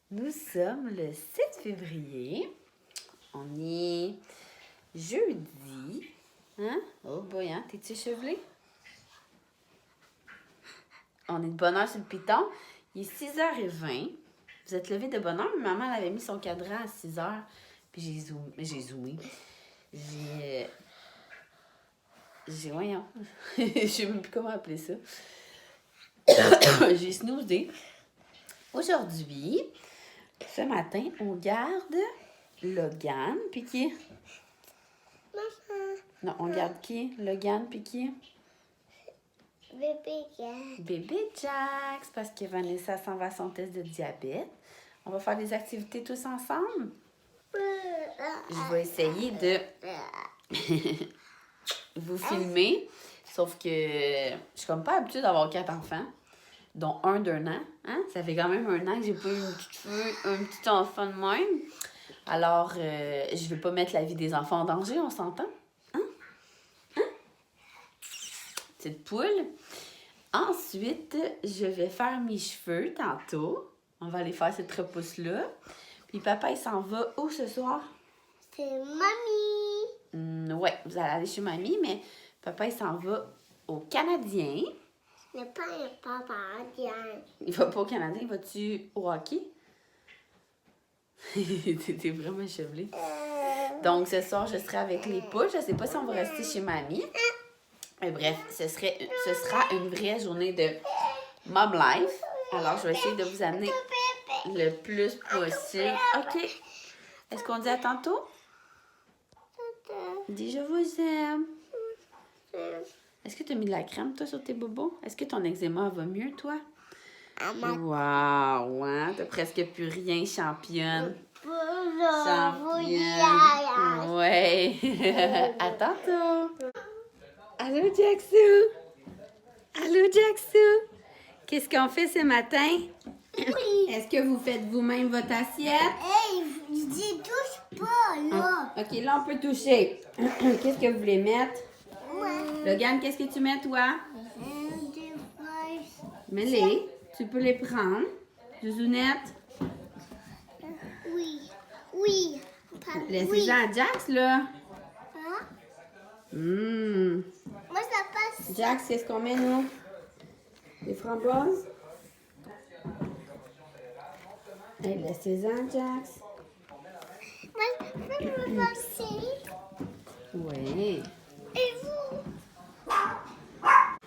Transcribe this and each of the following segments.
Nous sommes le 7 février. On est jeudi. Hein? Oh boy, hein? T'es-tu échevelé? On est de bonne heure sur le piton. Il est 6h20. Vous êtes levés de bonne heure. Maman elle avait mis son cadran à 6h. Puis j'ai zoomé. Voyons. Je sais même plus comment appeler ça. J'ai snoozé. Aujourd'hui, ce matin, on garde Logan, puis qui? Maman. Non, on garde qui? Logan, puis qui? Bébé Jack. Bébé Jax, parce que Vanessa s'en va à son test de diabète. On va faire des activités tous ensemble. Je vais essayer de vous filmer, sauf que je suis comme pas habituée d'avoir 4 enfants, dont un d'1 an. Hein? Ça fait quand même 1 an que j'ai pas eu un petit enfant de même. Alors, je vais pas mettre la vie des enfants en danger, on s'entend? Hein? Petite poule. Ensuite, je vais faire mes cheveux tantôt. On va aller faire cette repousse-là. Puis papa, il s'en va où ce soir? C'est mamie. Ouais, vous allez aller chez mamie, mais papa, il s'en va au Canadien. Ce n'est pas un papa indien. Il va pas au Canadien, vas-tu au hockey? T'es vraiment échevelé. Donc, ce soir, je serai avec les poules. Je sais pas si on va rester chez mamie. Mais bref, ce sera une vraie journée de Mom Life. Alors, je vais essayer de vous amener le plus possible. OK. Est-ce qu'on dit à tantôt? Dis je vous aime. Est-ce que tu as mis de la crème, toi, sur tes bobos? Est-ce que ton eczéma va mieux, toi? Wow, hein? T'as presque plus rien, championne. Championne. Ouais. À tantôt. Allô, Jaxou? Allô, Jaxou? Qu'est-ce qu'on fait ce matin? Oui. Est-ce que vous faites vous-même votre assiette? Hey, je touche pas, là. OK, là, on peut toucher. Qu'est-ce que vous voulez mettre? Ouais. Logan, qu'est-ce que tu mets, toi? Des fraises. Mets-les. Tu peux les prendre. Zouzounette. Oui. Oui. Laissez-en à Jax, là. Hein? Hum. Moi, ça passe. Jax, qu'est-ce qu'on met, nous? Des framboises? Hey, laissez-en, Jax. Moi, je veux passer. Oui. Et vous?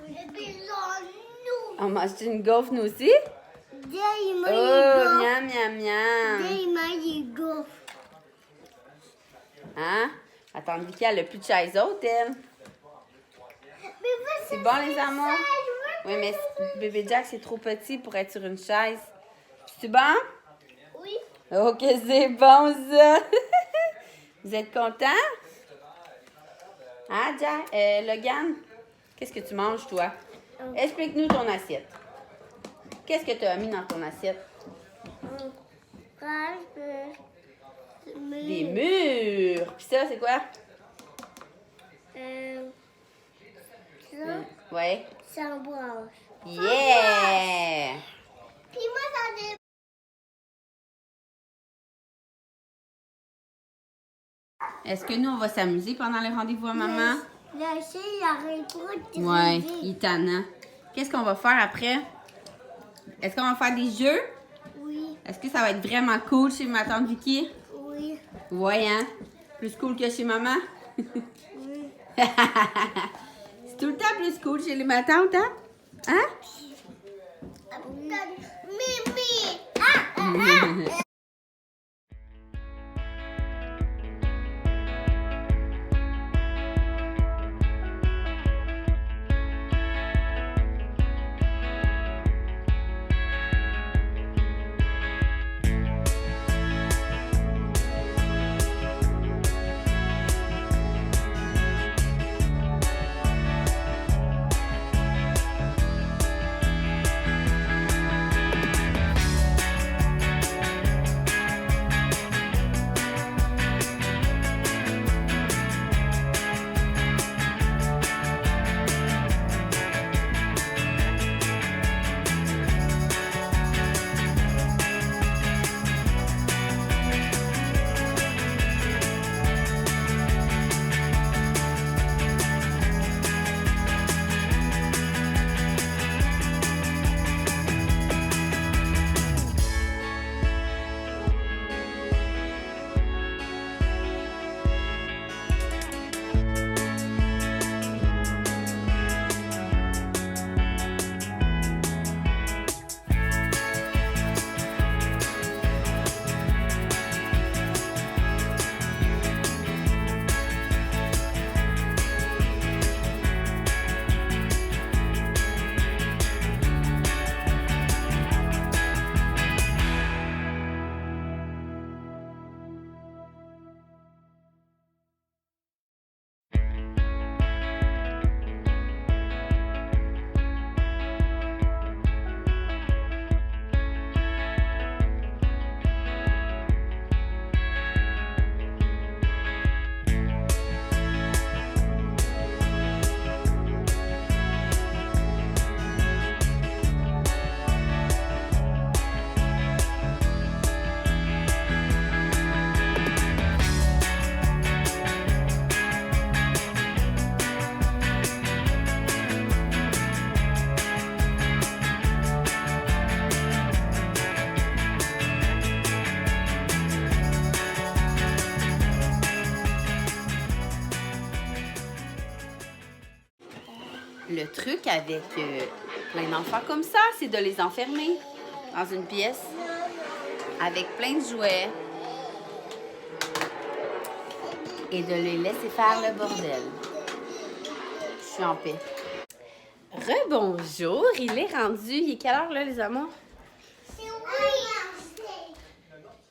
Le bison, nous. On mange une gaufre, nous aussi? Il m'a Oh, miam, miam, miam. il m'a dit go. Hein? Attends, Vicky, elle a plus de chaise haute, elle. C'est bon, les amours? Oui, mais bébé Jack, c'est trop petit pour être sur une chaise. C'est bon? Oui. Ok, c'est bon, ça. Vous êtes contents? Hein, Jack? Logan? Qu'est-ce que tu manges, toi? Explique-nous ton assiette. Qu'est-ce que tu as mis dans ton assiette? Des mûres. Puis ça, c'est quoi? Ouais. Framboise. Yeah! Puis moi, ça dépend. Est-ce que nous, on va s'amuser pendant les rendez-vous à maman? Là, c'est la réponse. Ouais, il est tannant. Qu'est-ce qu'on va faire après? Est-ce qu'on va faire des jeux? Oui, Est-ce que ça va être vraiment cool chez ma tante Vicky? oui, Ouais, hein? Plus cool que chez maman? oui. C'est tout le temps plus cool chez les ma tante, hein? Hein? Mimi! Ah! Le truc avec plein d'enfants comme ça, c'est de les enfermer dans une pièce avec plein de jouets et de les laisser faire le bordel. Je suis en paix. Rebonjour, il est rendu. Il est quelle heure là, les amours?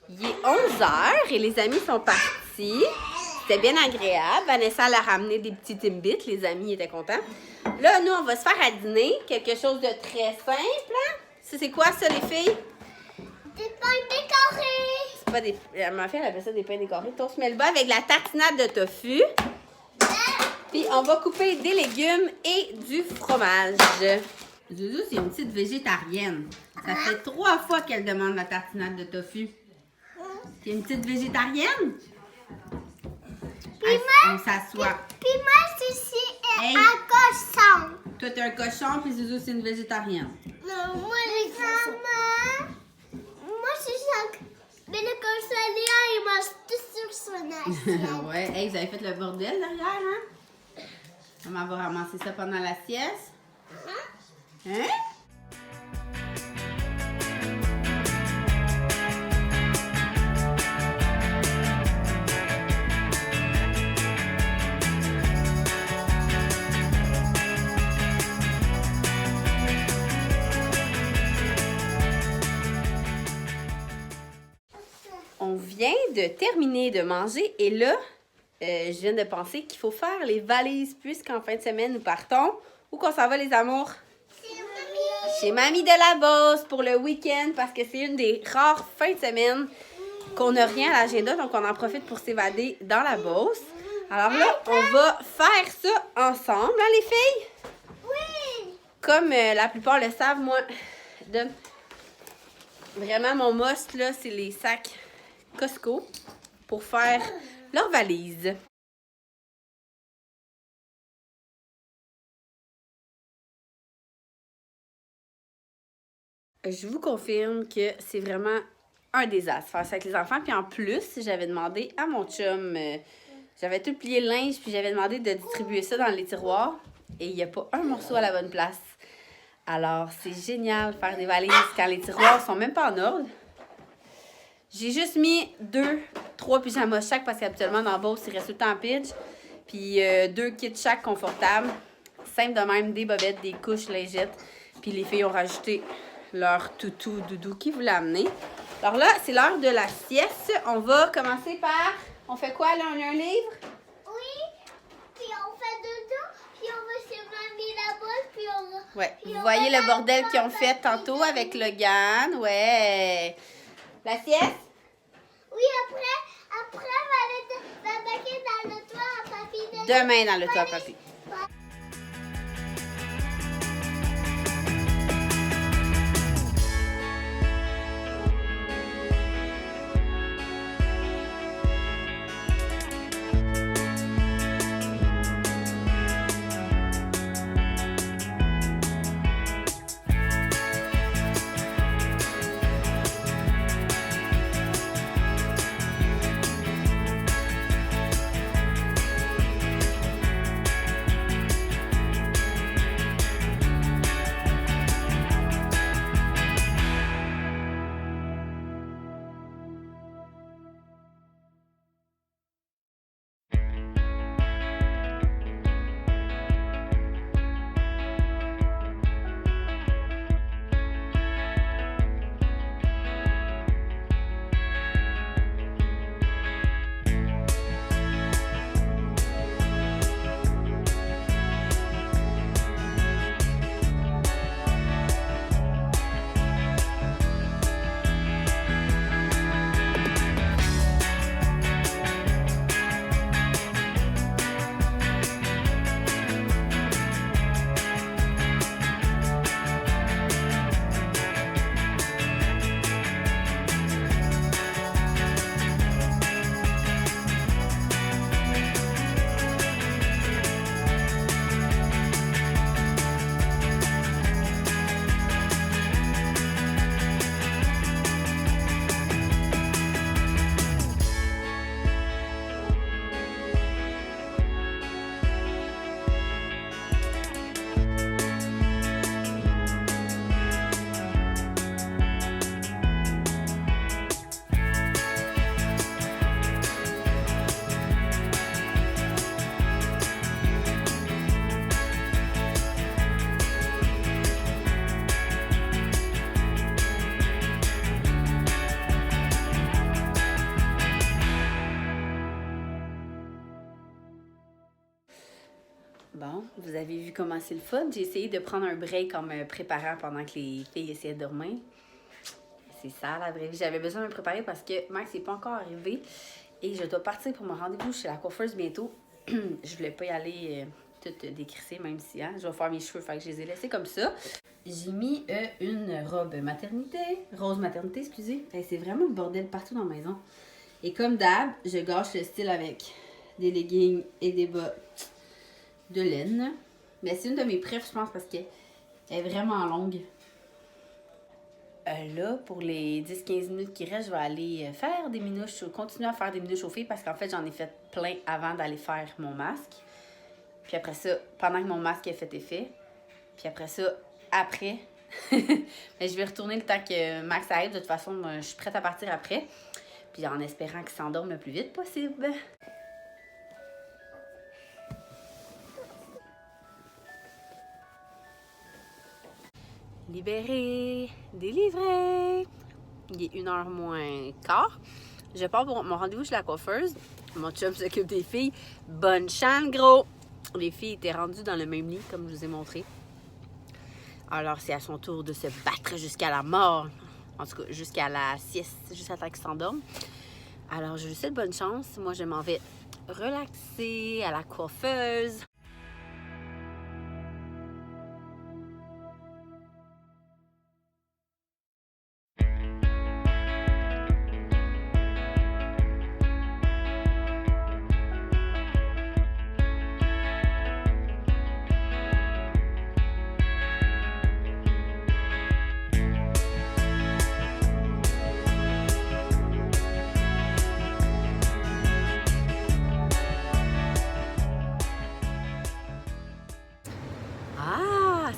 Il est 11h et les amis sont partis. C'était bien agréable. Vanessa elle a ramené des petits Timbits. Les amis étaient contents. Là, nous, on va se faire à dîner. Quelque chose de très simple. Hein? C'est quoi ça, les filles? Des pains décorés. C'est pas des... Ma fille, elle appelle ça des pains décorés. Toast Melba avec la tartinade de tofu. Puis, on va couper des légumes et du fromage. Zouzou, c'est une petite végétarienne. Ça fait 3 fois qu'elle demande la tartinade de tofu. C'est une petite végétarienne? On s'assoit. Puis moi, ceci est Hey. un cochon. Toi, t'es un cochon, puis Zouzou, c'est une végétarienne. Non, moi, les cochons. Moi, je suis un... Mais le cochon, il mange tout sur son assiette. Ouais. Hey, vous avez fait le bordel derrière, hein? Maman va ramasser ça pendant la sieste. Hein? On vient de terminer de manger et là, je viens de penser qu'il faut faire les valises puisqu'en fin de semaine, nous partons. Où qu'on s'en va, les amours? Chez Mamie de la Beauce pour le week-end parce que c'est une des rares fins de semaine qu'on n'a rien à l'agenda, donc on en profite pour s'évader dans la Beauce. Alors là, on va faire ça ensemble, hein, les filles? Oui. Comme la plupart le savent, moi, vraiment mon must, là, c'est les sacs Costco pour faire leur valise. Je vous confirme que c'est vraiment un désastre faire ça avec les enfants. Puis en plus, j'avais demandé à mon chum, j'avais tout plié le linge, puis j'avais demandé de distribuer ça dans les tiroirs. Et il n'y a pas un morceau à la bonne place. Alors, c'est génial de faire des valises quand les tiroirs sont même pas en ordre. J'ai juste mis 2-3 pyjamas chaque parce qu'habituellement, dans le Beauce, il reste tout le temps en pitch. Puis 2 kits chaque confortables. Simple de même, des bobettes, des couches, lingettes. Puis les filles ont rajouté leur toutou doudou qui voulait amener. Alors là, c'est l'heure de la sieste. On va commencer par... On fait quoi là? On a un livre? Oui. Puis on fait dodo. Puis on va chez Mamie là-bas. Puis on va... Ouais. Puis Vous on voyez va le dans bordel le qu'ils ont fait tantôt avec Logan. Ouais. La sieste? Oui, après, va baquer dans le toit à papy. Demain dans le toit, papy. Bon, vous avez vu comment c'est le fun. J'ai essayé de prendre un break en me préparant pendant que les filles essayaient de dormir. C'est ça, la vraie vie. J'avais besoin de me préparer parce que Max n'est pas encore arrivé et je dois partir pour mon rendez-vous chez la coiffeuse bientôt. Je voulais pas y aller toute décrissée, même si je vais faire mes cheveux, fait que je les ai laissés comme ça. J'ai mis une robe maternité, rose maternité, excusez. C'est vraiment le bordel partout dans la maison. Et comme d'hab, je gâche le style avec des leggings et des bas de laine. Mais c'est une de mes préfs, je pense, parce qu'elle est vraiment longue. Là, pour les 10-15 minutes qui restent, je vais aller faire des minouches, continuer à faire des minouches chauffées parce qu'en fait, j'en ai fait plein avant d'aller faire mon masque. Puis après ça, pendant que mon masque a fait effet. Puis après ça, après. Mais je vais retourner le temps que Max arrive. De toute façon, je suis prête à partir après. Puis en espérant qu'il s'endorme le plus vite possible. Libéré, délivré. Il est 1h moins quart. Je pars pour mon rendez-vous chez la coiffeuse. Mon chum s'occupe des filles. Bonne chance, gros! Les filles étaient rendues dans le même lit, comme je vous ai montré. Alors, c'est à son tour de se battre jusqu'à la mort. En tout cas, jusqu'à la sieste, jusqu'à temps qu'ils s'endorment. Alors, je lui souhaite bonne chance. Moi, je m'en vais relaxer à la coiffeuse.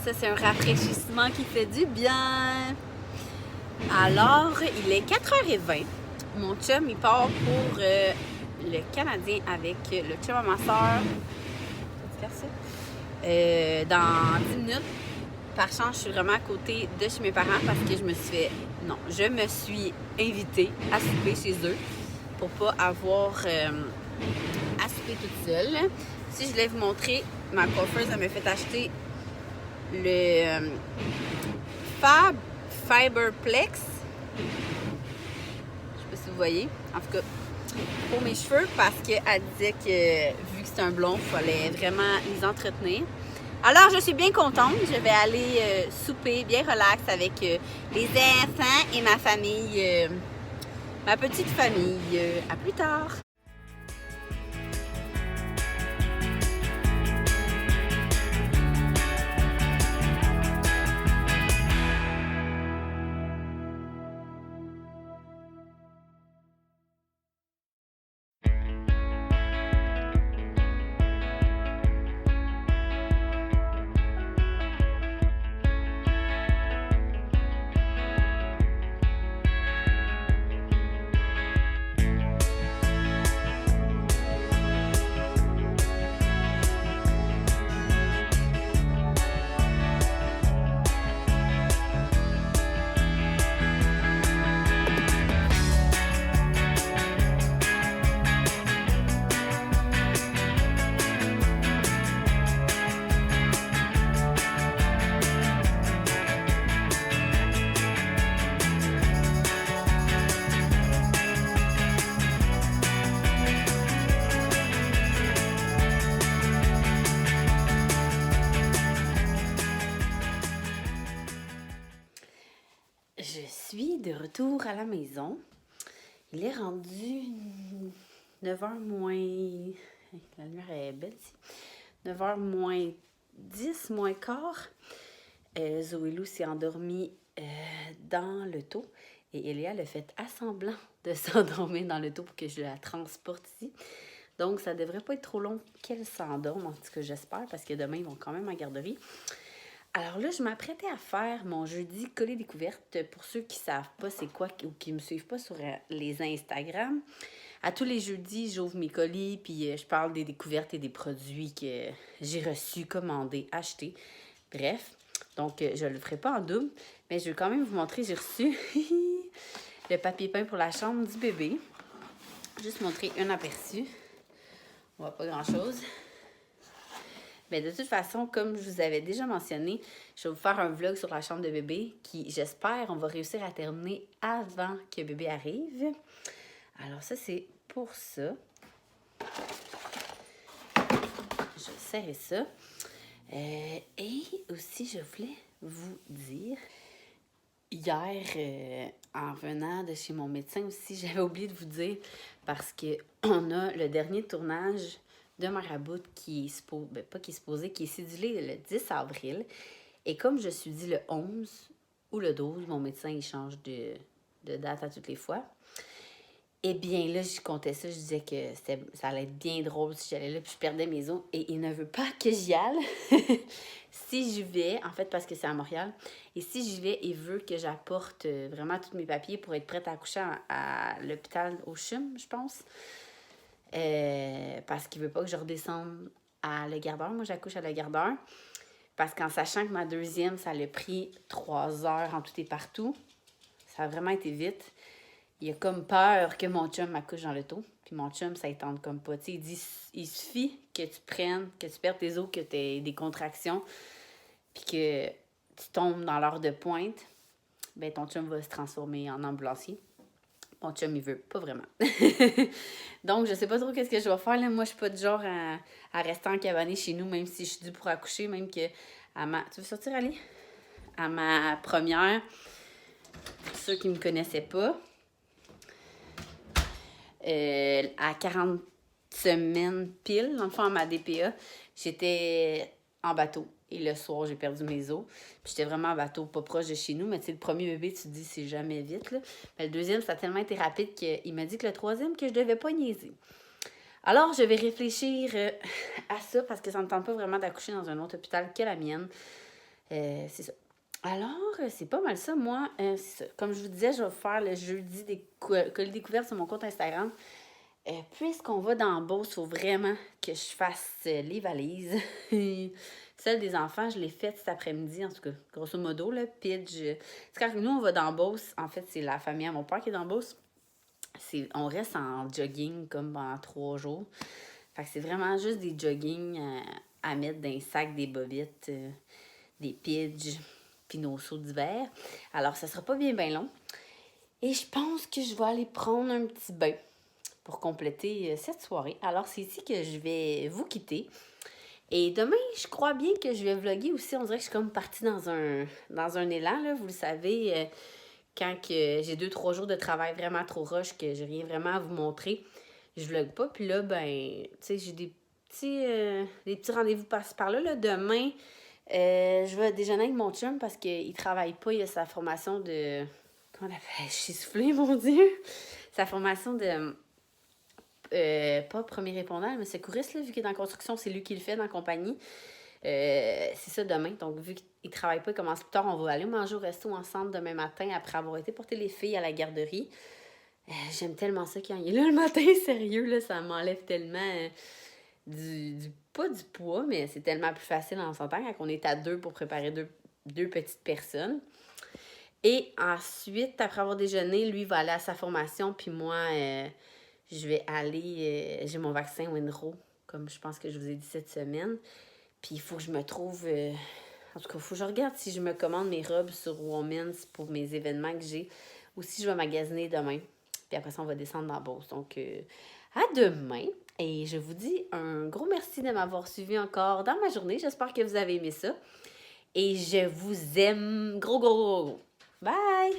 Ça, c'est un rafraîchissement qui fait du bien. Alors, il est 4h20. Mon chum, il part pour le Canadien avec le chum à ma soeur. Dans 10 minutes. Par chance, je suis vraiment à côté de chez mes parents parce que je me suis fait... Non, je me suis invitée à souper chez eux pour pas avoir à souper toute seule. Si je voulais vous montrer, ma coiffeuse, elle m'a fait acheter le Fab Fiberplex. Je sais pas si vous voyez. En tout cas, pour mes cheveux, parce qu'elle disait que vu que c'est un blond, il fallait vraiment les entretenir. Alors, je suis bien contente. Je vais aller souper bien relax avec les enfants et ma famille, ma petite famille. À plus tard! Je suis de retour à la maison. Il est rendu 9h moins... La lumière est belle ici. 9h moins 10, moins quart. Zoé Lou s'est endormie dans l'auto. Et Elia a fait assemblant de s'endormir dans l'auto pour que je la transporte ici. Donc, ça devrait pas être trop long qu'elle s'endorme, en tout cas j'espère, parce que demain, ils vont quand même à la garderie. Alors là, je m'apprêtais à faire mon jeudi coller découverte. Pour ceux qui ne savent pas c'est quoi ou qui ne me suivent pas sur les Instagram, à tous les jeudis, j'ouvre mes colis puis je parle des découvertes et des produits que j'ai reçus, commandés, achetés. Bref, donc je ne le ferai pas en double, mais je vais quand même vous montrer. J'ai reçu le papier peint pour la chambre du bébé. Juste montrer un aperçu. On voit pas grand-chose. Mais de toute façon, comme je vous avais déjà mentionné, je vais vous faire un vlog sur la chambre de bébé qui, j'espère, on va réussir à terminer avant que bébé arrive. Alors ça, c'est pour ça. Je vais serrer ça. Et aussi, je voulais vous dire, hier, en venant de chez mon médecin aussi, j'avais oublié de vous dire, parce qu'on a le dernier tournage de Marabout qui est cédulé le 10 avril. Et comme je suis dit le 11 ou le 12, mon médecin, il change de date à toutes les fois. Eh bien, là, je comptais ça, je disais que ça allait être bien drôle si j'allais là, puis je perdais mes os. Et il ne veut pas que j'y aille. Si j'y vais, en fait, parce que c'est à Montréal, et si j'y vais, il veut que j'apporte vraiment tous mes papiers pour être prête à accoucher à l'hôpital au CHUM, je pense. Parce qu'il veut pas que je redescende à Le Gardeur. Moi, j'accouche à Le Gardeur. Parce qu'en sachant que ma deuxième, ça l'a pris 3 heures en tout et partout. Ça a vraiment été vite. Il a comme peur que mon chum m'accouche dans l'auto. Puis mon chum, ça ne tente comme pas. Tu sais, il dit, il suffit que tu perdes tes os, que tu aies des contractions, puis que tu tombes dans l'heure de pointe, ben ton chum va se transformer en ambulancier. Mon chum, il veut pas vraiment. Donc, je sais pas trop qu'est-ce que je vais faire. Là. Moi, je suis pas du genre à rester en cabané chez nous, même si je suis due pour accoucher, même que à ma... Tu veux sortir, Ali? À ma première, ceux qui me connaissaient pas, à 40 semaines pile, dans le fond, à ma DPA, j'étais en bateau. Et le soir, j'ai perdu mes os. Puis j'étais vraiment en bateau, pas proche de chez nous. Mais tu sais, le premier bébé, tu te dis, c'est jamais vite. Là. Mais le deuxième, ça a tellement été rapide qu'il m'a dit que le troisième, que je devais pas niaiser. Alors, je vais réfléchir à ça parce que ça ne me tente pas vraiment d'accoucher dans un autre hôpital que la mienne. C'est ça. Alors, c'est pas mal ça. Moi, c'est ça. Comme je vous disais, je vais faire le jeudi des colis découvertes sur mon compte Instagram. Puisqu'on va dans Beauce, il faut vraiment que je fasse les valises. Celle des enfants, je l'ai faite cet après-midi, en tout cas, grosso modo, là, Pidge. C'est quand nous, on va dans Beauce, en fait, c'est la famille à mon père qui est dans Beauce. On reste en jogging comme pendant 3 jours. Fait que c'est vraiment juste des joggings à mettre dans les sacs, des bobettes, des Pidge, puis nos seaux d'hiver. Alors, ça sera pas bien long. Et je pense que je vais aller prendre un petit bain pour compléter cette soirée. Alors, c'est ici que je vais vous quitter. Et demain, je crois bien que je vais vlogger aussi. On dirait que je suis comme partie dans un élan, là. Vous le savez, quand que j'ai 2-3 jours de travail vraiment trop rush, que j'ai rien vraiment à vous montrer, je vlog pas. Puis là, ben, tu sais, j'ai des petits rendez-vous par-là. Là. Demain, je vais déjeuner avec mon chum parce qu'il travaille pas. Il a sa formation de... Comment on appelle? Je suis soufflée, mon Dieu! Sa formation de... pas premier répondant, mais secouriste, là, vu qu'il est en construction, c'est lui qui le fait dans la compagnie. C'est ça demain. Donc, vu qu'il travaille pas, il commence plus tard, on va aller manger au resto ensemble demain matin après avoir été porter les filles à la garderie. J'aime tellement ça quand il est là le matin, sérieux, là, ça m'enlève tellement pas du poids, mais c'est tellement plus facile en s'entend quand on est à 2 pour préparer deux petites personnes. Et ensuite, après avoir déjeuné, lui va aller à sa formation, puis moi... je vais aller... j'ai mon vaccin Winro, comme je pense que je vous ai dit cette semaine. Puis il faut que je me trouve... en tout cas, il faut que je regarde si je me commande mes robes sur Women's pour mes événements que j'ai. Ou si je vais magasiner demain. Puis après ça, on va descendre dans la Beauce. Donc, à demain. Et je vous dis un gros merci de m'avoir suivi encore dans ma journée. J'espère que vous avez aimé ça. Et je vous aime. Gros, gros, gros, gros. Bye!